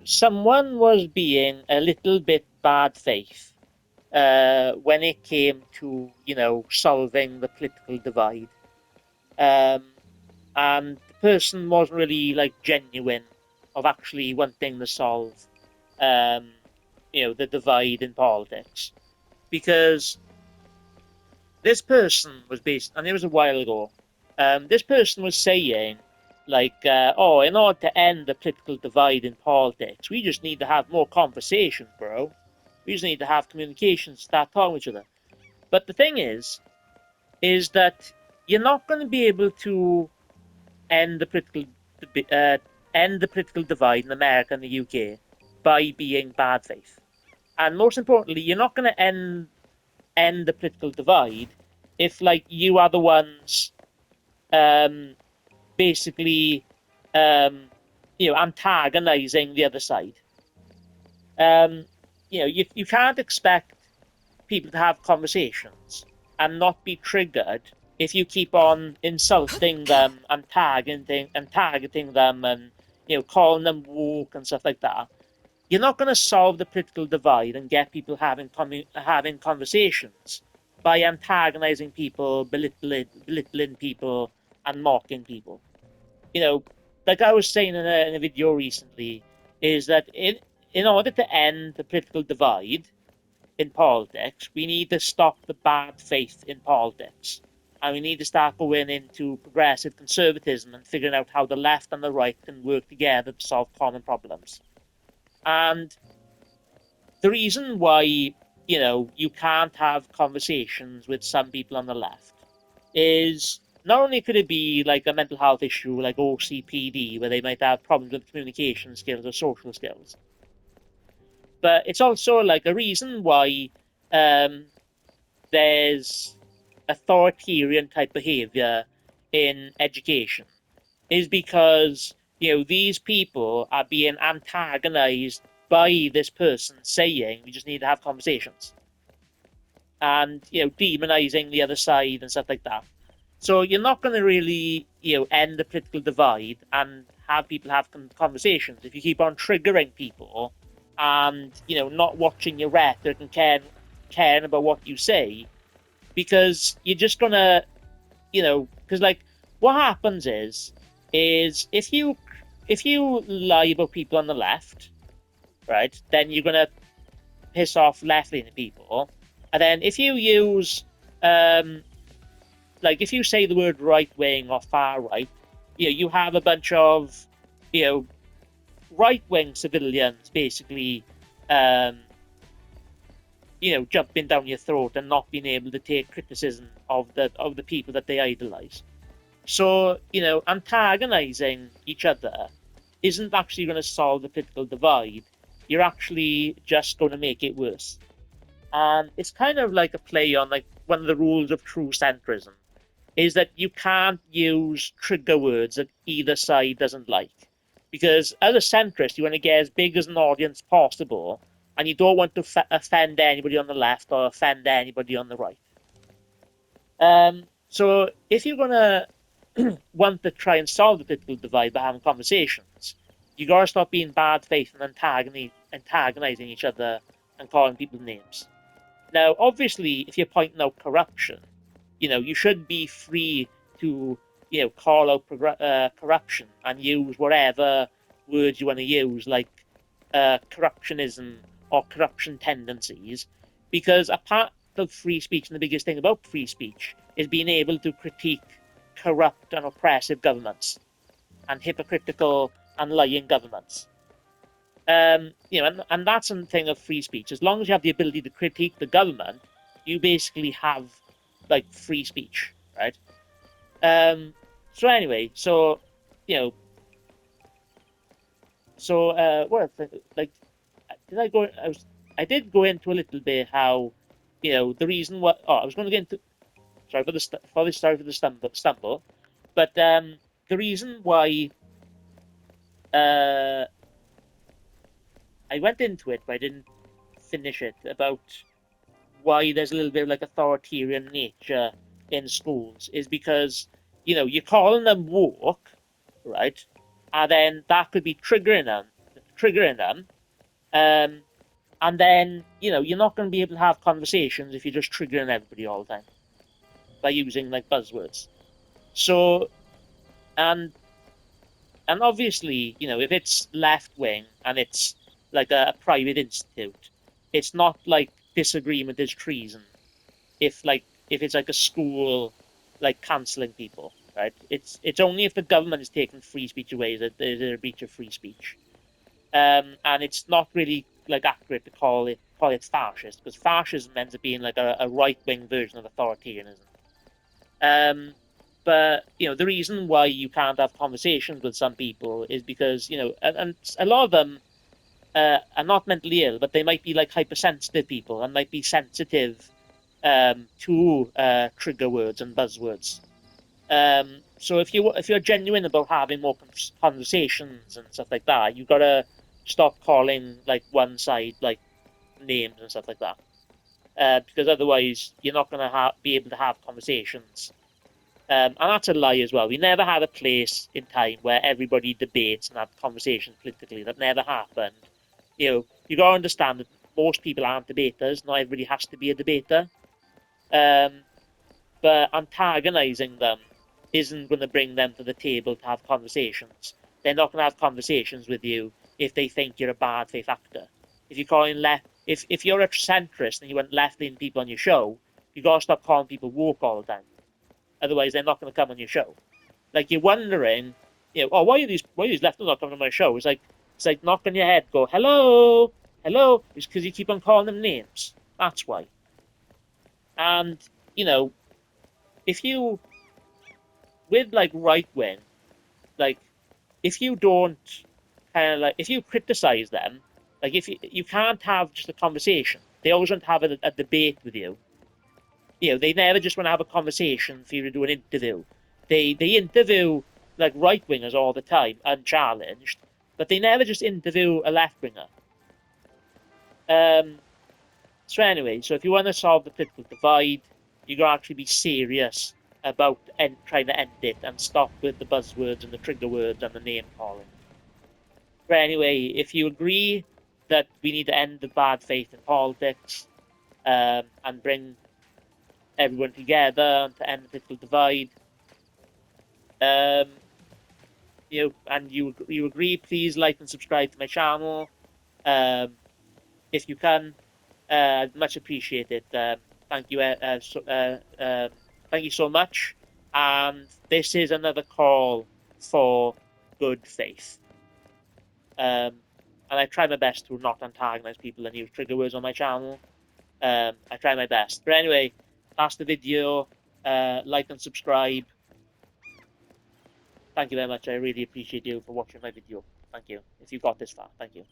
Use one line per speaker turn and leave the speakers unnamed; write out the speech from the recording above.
someone was being a little bit bad faith when it came to, solving the political divide. Um, and the person wasn't really like genuine of actually wanting to solve, um, the divide in politics. Because this person was based, and it was a while ago. This person was saying, like, in order to end the political divide in politics, we just need to have more conversations, bro. We just need to have communication, start talking to each other. But the thing is that you're not going to be able to end the political uh, end the political divide in America and the UK by being bad faith. And most importantly, you're not going to end the political divide if like you are the ones um, basically antagonizing the other side. Um, you can't expect people to have conversations and not be triggered if you keep on insulting them and targeting them and calling them woke and stuff like that. You're not going to solve the political divide and get people having conversations by antagonizing people, belittling people, and mocking people. You know, like I was saying in a video recently, is that in order to end the political divide in politics, we need to stop the bad faith in politics. And we need to start going into progressive conservatism and figuring out how the left and the right can work together to solve common problems. And the reason why, you can't have conversations with some people on the left is not only could it be like a mental health issue like OCPD, where they might have problems with communication skills or social skills, but it's also like a reason why um, there's authoritarian type behavior in education is because these people are being antagonized by this person saying we just need to have conversations and demonizing the other side and stuff like that. So you're not going to really end the political divide and have people have conversations if you keep on triggering people and not watching your rhetoric and caring about what you say, because you're just gonna because like what happens is if you lie about people on the left, right, then you're gonna piss off left-leaning people. And then if you use like if you say the word right wing or far right, you have a bunch of you know right wing civilians basically um jumping down your throat and not being able to take criticism of the people that they idolize. So, antagonizing each other isn't actually going to solve the political divide. You're actually just going to make it worse. And it's kind of like a play on like one of the rules of true centrism is that you can't use trigger words that either side doesn't like. Because as a centrist, you want to get as big as an audience possible, and you don't want to offend anybody on the left or offend anybody on the right. So if you're gonna want to try and solve the political divide by having conversations, you gotta stop being bad faith and antagonizing each other and calling people names. Now, obviously, if you're pointing out corruption, you should be free to, call out corruption and use whatever words you want to use, like corruptionism or corruption tendencies, because a part of free speech and the biggest thing about free speech is being able to critique corrupt and oppressive governments and hypocritical and lying governments. And that's the thing of free speech. As long as you have the ability to critique the government, you basically have like free speech, right? So anyway, so you know, what like did I go? I did go into a little bit how the reason what. Oh, I was going to get into. Sorry for the stumble, but the reason why uh I went into it, but I didn't finish it about why there's a little bit of like authoritarian nature in schools is because you're calling them woke, right? And then that could be triggering them, triggering them. And then, you're not going to be able to have conversations if you're just triggering everybody all the time by using like buzzwords. So, and obviously, if it's left wing and it's like a private institute, it's not like disagreement is treason. If it's like a school, like cancelling people, right? It's only if the government is taking free speech away that there's a breach of free speech. And it's not really like accurate to call it fascist, because fascism ends up being like a right wing version of authoritarianism. But the reason why you can't have conversations with some people is because and a lot of them are not mentally ill, but they might be like hypersensitive people and might be sensitive to trigger words and buzzwords. So if you're genuine about having more conversations and stuff like that, you gotta stop calling like one side like names and stuff like that, because otherwise you're not gonna be able to have conversations. And that's a lie as well. We never had a place in time where everybody debates and have conversations politically. That never happened. You gotta understand that most people aren't debaters. Not everybody has to be a debater. But antagonizing them isn't going to bring them to the table to have conversations. They're not going to have conversations with you if they think you're a bad faith actor. If you're calling if you're a centrist and you want left-leaning people on your show, you got to stop calling people woke all the time. Otherwise, they're not going to come on your show. Like you're wondering, oh, why are these leftists not coming on my show? It's like knock on your head, go hello, hello. It's because you keep on calling them names. That's why. And if you with like right wing, like if you don't kind of like if you criticize them, like if you can't have just a conversation, they always want to have a debate with you. They never just want to have a conversation for you to do an interview. They interview like right wingers all the time, unchallenged, but they never just interview a left winger. So anyway, so if you want to solve the political divide, you gotta actually be serious about trying to end it and stop with the buzzwords and the trigger words and the name calling. But anyway, if you agree that we need to end the bad faith in politics and bring everyone together to end the political divide, and you agree, please like and subscribe to my channel if you can. Much appreciated. Thank you. Thank you so much. And this is another call for good faith. And I try my best to not antagonize people and use trigger words on my channel. I try my best. But anyway, that's the video. Like and subscribe. Thank you very much. I really appreciate you for watching my video. Thank you. If you got this far, thank you.